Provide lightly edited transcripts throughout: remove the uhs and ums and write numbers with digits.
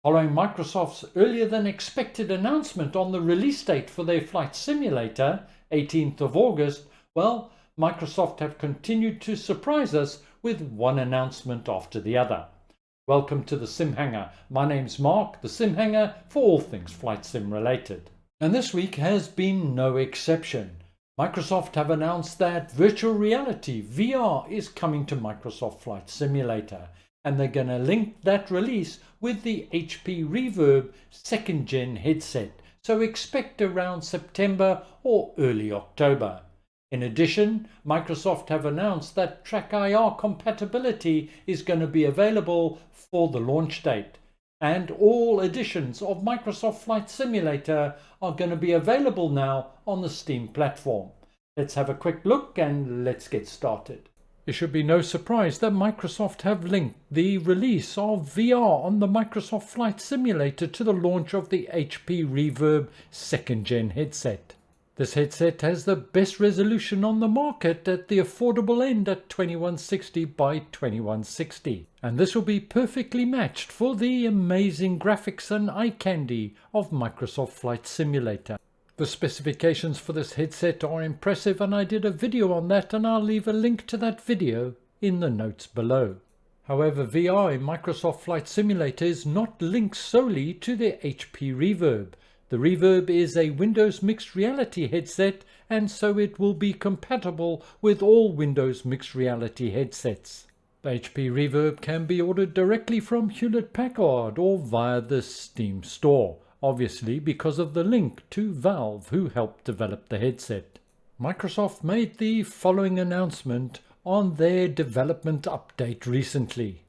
Following Microsoft's earlier than expected announcement on the release date for their flight simulator, 18th of August, well, Microsoft have continued to surprise us with one announcement after the other. Welcome to the SimHanger. My name's Mark, the SimHanger for all things flight sim related. And this week has been no exception. Microsoft have announced that virtual reality, VR, is coming to Microsoft Flight Simulator, and they're going to link that release with the HP Rererb 2nd Gen headset, so expect around September or early October. In addition, Microsoft have announced that TrackIR compatibility is going to be available for the launch date, and all editions of Microsoft Flight Simulator are going to be available now on the Steam platform. Let's have a quick look and let's get started. It should be no surprise that Microsoft have linked the release of VR on the Microsoft Flight Simulator to the launch of the HP Rererb 2nd Gen headset. This headset has the best resolution on the market at the affordable end at 2160 by 2160, and this will be perfectly matched for the amazing graphics and eye candy of Microsoft Flight Simulator. The specifications for this headset are impressive, and I did a video on that, and I'll leave a link to that video in the notes below. However, VR in Microsoft Flight Simulator is not linked solely to the HP Rererb. The Rererb is a Windows mixed reality headset, and so it will be compatible with all Windows mixed reality headsets. The HP Rererb can be ordered directly from Hewlett-Packard or via the Steam store, obviously because of the link to Valve, who helped develop the headset. Microsoft made the following announcement on their development update recently.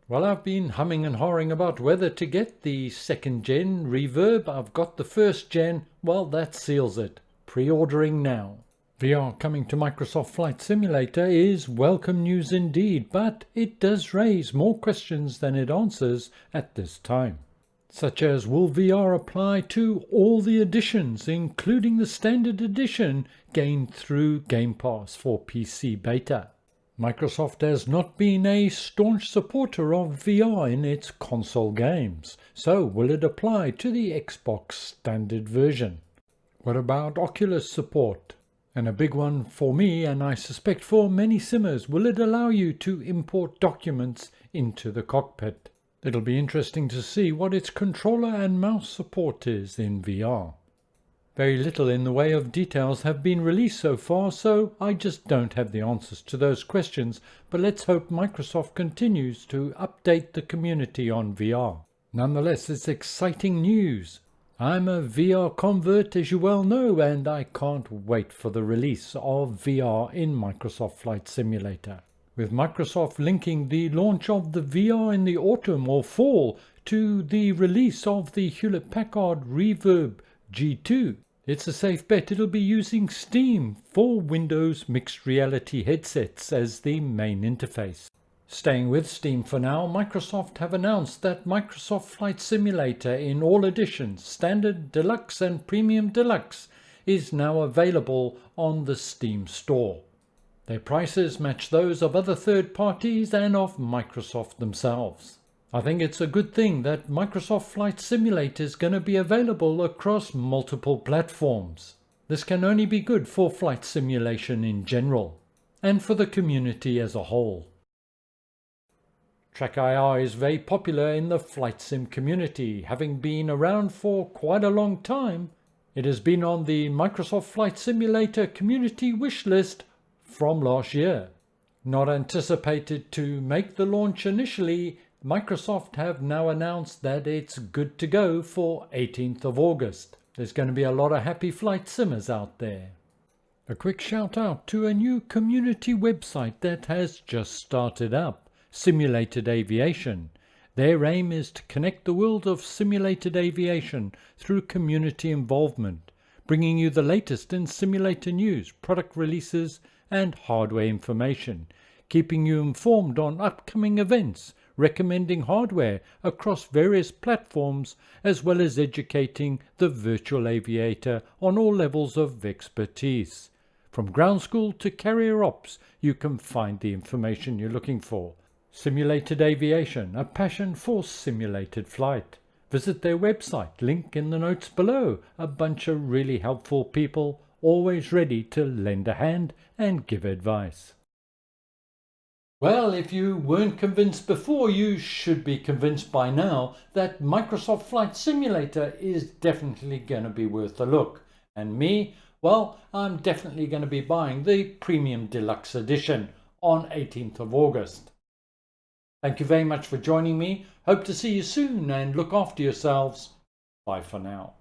Well, I've been humming and hawing about whether to get the 2nd Gen Rererb. I've got the 1st Gen. Well, that seals it. Pre-ordering now. VR coming to Microsoft Flight Simulator is welcome news indeed, but it does raise more questions than it answers at this time. Such as, will VR apply to all the editions, including the standard edition gained through Game Pass for PC beta? Microsoft has not been a staunch supporter of VR in its console games, so will it apply to the Xbox standard version? What about Oculus support? And a big one for me, and I suspect for many simmers, will it allow you to import documents into the cockpit? It'll be interesting to see what its controller and mouse support is in VR. Very little in the way of details have been released so far, so I just don't have the answers to those questions, but let's hope Microsoft continues to update the community on VR. Nonetheless, it's exciting news. I'm a VR convert, as you well know, and I can't wait for the release of VR in Microsoft Flight Simulator. With Microsoft linking the launch of the VR in the autumn or fall to the release of the Hewlett-Packard Rererb G2, it's a safe bet it'll be using Steam for Windows mixed reality headsets as the main interface. Staying with Steam for now, Microsoft have announced that Microsoft Flight Simulator in all editions, Standard, Deluxe and Premium Deluxe, is now available on the Steam store. Their prices match those of other third parties and of Microsoft themselves. I think it's a good thing that Microsoft Flight Simulator is going to be available across multiple platforms. This can only be good for flight simulation in general, and for the community as a whole. TrackIR is very popular in the flight sim community, having been around for quite a long time. It has been on the Microsoft Flight Simulator community wish list from last year. Not anticipated to make the launch initially, Microsoft have now announced that it's good to go for 18th of August. There's going to be a lot of happy flight simmers out there. A quick shout out to a new community website that has just started up, Simulated Aviation. Their aim is to connect the world of simulated aviation through community involvement, bringing you the latest in simulator news, product releases and hardware information, keeping you informed on upcoming events, recommending hardware across various platforms, as well as educating the virtual aviator on all levels of expertise. From ground school to carrier ops, you can find the information you're looking for. Simulated Aviation, a passion for simulated flight. visit their website, link in the notes below. A bunch of really helpful people, always ready to lend a hand and give advice. Well, if you weren't convinced before, you should be convinced by now that Microsoft Flight Simulator is definitely going to be worth a look. And me, well, I'm definitely going to be buying the Premium Deluxe Edition on 18th of August. Thank you very much for joining me. Hope to see you soon and look after yourselves. Bye for now.